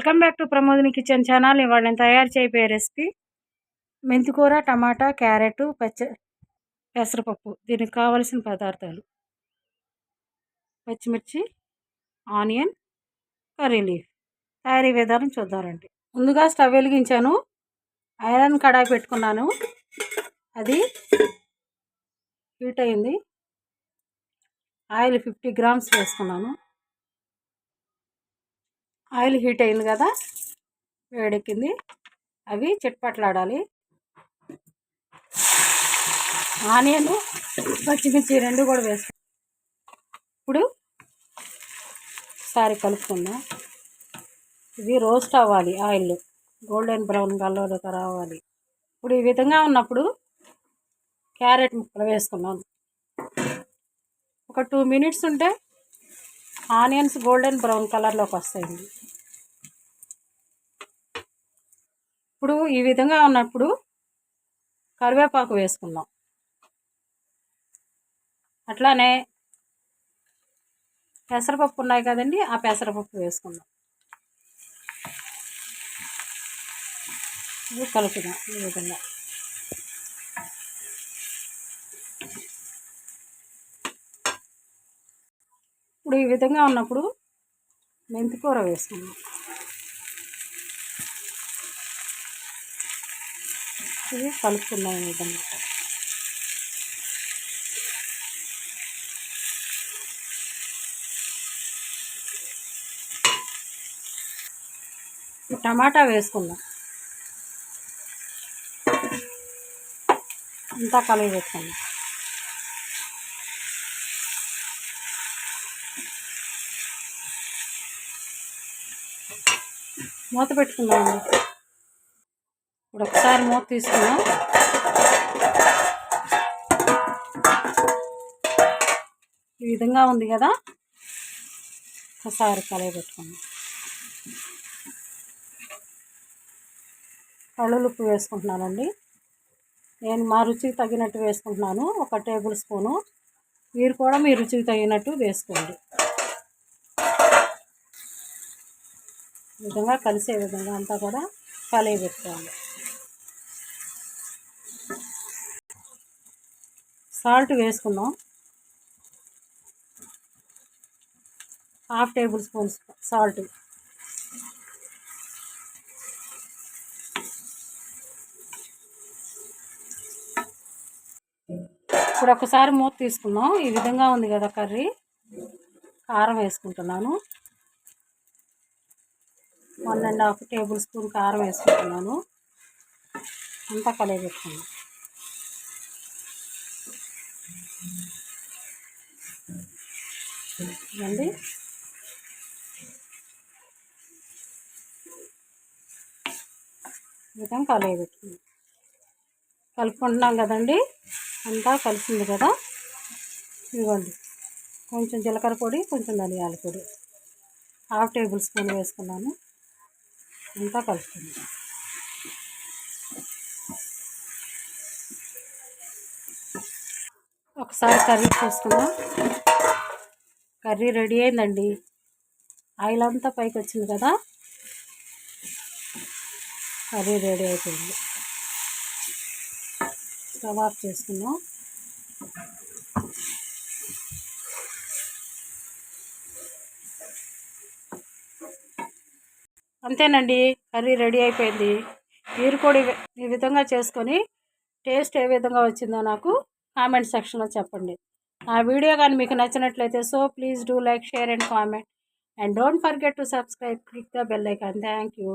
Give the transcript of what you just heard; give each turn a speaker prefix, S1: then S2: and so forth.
S1: Welcome back to Pramodini kitchen channel. ఇవాళ నేను తయారు చేయబోయే రెసిపీ మెంతికూర, టమాటా, క్యారెట్, పెసరపప్పు. దీనికి కావలసిన పదార్థాలు: పచ్చిమిర్చి, ఆనియన్, కర్రీ లీఫ్. తయారీ విధానం చూద్దామండి. ముందుగా స్టవ్ వెలిగించాను, ఐరన్ కడాయి పెట్టుకున్నాను. అది హీట్ అయింది. ఆయిల్ 50 గ్రామ్స్ వేసుకున్నాను. ఆయిల్ హీట్ అయింది కదా, వేడెక్కింది. అవి చిట్పట్లాడాలి. ఆనియన్, పచ్చిమిర్చి రెండు కూడా వేసుకున్నాం. ఇప్పుడు ఒకసారి కలుపుకుందాం. ఇవి రోస్ట్ అవ్వాలి, ఆయిల్ గోల్డెన్ బ్రౌన్ కలర్గా రావాలి. ఇప్పుడు ఈ విధంగా ఉన్నప్పుడు క్యారెట్ ముక్కలు వేసుకున్నాను. ఒక 2 మినిట్స్ ఉంటే ఆనియన్స్ గోల్డెన్ బ్రౌన్ కలర్లోకి వస్తాయండి. ఇప్పుడు ఈ విధంగా ఉన్నప్పుడు కరివేపాకు వేసుకుందాం. అట్లానే పెసరపప్పు ఉన్నాయి కదండి, ఆ పెసరపప్పు వేసుకుందాం. ఇది కలుపుదాం ఈ విధంగా. ఇప్పుడు ఈ విధంగా ఉన్నప్పుడు మెంతికూర వేసుకుందాం. ఇది కలుపుకుందాం ఈ విధంగా. టమాటా వేసుకుందాం. అంతా కలిపి పెట్టుకుందాం. మూత పెట్టుకుందామండి. ఇప్పుడు ఒకసారి మూత తీసుకుందాం. ఈ విధంగా ఉంది కదా, ఒకసారి కలిపి పెట్టుకుందాం. కళ్ళుప్పు వేసుకుంటున్నానండి. నేను మా రుచికి తగినట్టు వేసుకుంటున్నాను, 1 టేబుల్ స్పూను. మీరు కూడా మీ రుచికి తగినట్టు వేసుకోండి. ఈ విధంగా కలిసే విధంగా అంతా కూడా కలిపి పెట్టుకోవాలి. సాల్ట్ వేసుకుందాం. 1/2 టేబుల్ స్పూన్ సాల్ట్. ఇప్పుడు ఒకసారి మూత తీసుకుందాం. ఈ విధంగా ఉంది కదా కర్రీ. కారం వేసుకుంటున్నాను. 1.5 టేబుల్ స్పూన్ కారం వేసుకుంటున్నాను. అంతా కలిపి పెట్టుకుందాం. అండి విధంగా కలిపి పెట్టుకుందాం. కలుపుకుంటున్నాం కదండి, అంతా కలిసింది కదా. ఇదిగోండి, కొంచెం జీలకర్ర పొడి, కొంచెం ధనియాల పొడి 1/2 టేబుల్ స్పూన్ వేసుకున్నాను. అంతా కలుపుకుందాం. ఒకసారి కర్రీ చూసుకుందాం. కర్రీ రెడీ అయిందండి. ఆయిల్ అంతా పైకి వచ్చింది కదా, కర్రీ రెడీ అయిపోయింది. స్టవ్ ఆఫ్ చేసుకుందాం. అంతేనండి, కర్రీ రెడీ అయిపోయింది. మీరు కూడా ఈ విధంగా చేసుకొని టేస్ట్ ఏ విధంగా వచ్చిందో నాకు కామెంట్ సెక్షన్లో చెప్పండి. నా వీడియో కానీ మీకు నచ్చినట్లయితే please do like, share and comment. And don't forget to subscribe, click the bell icon. Thank you.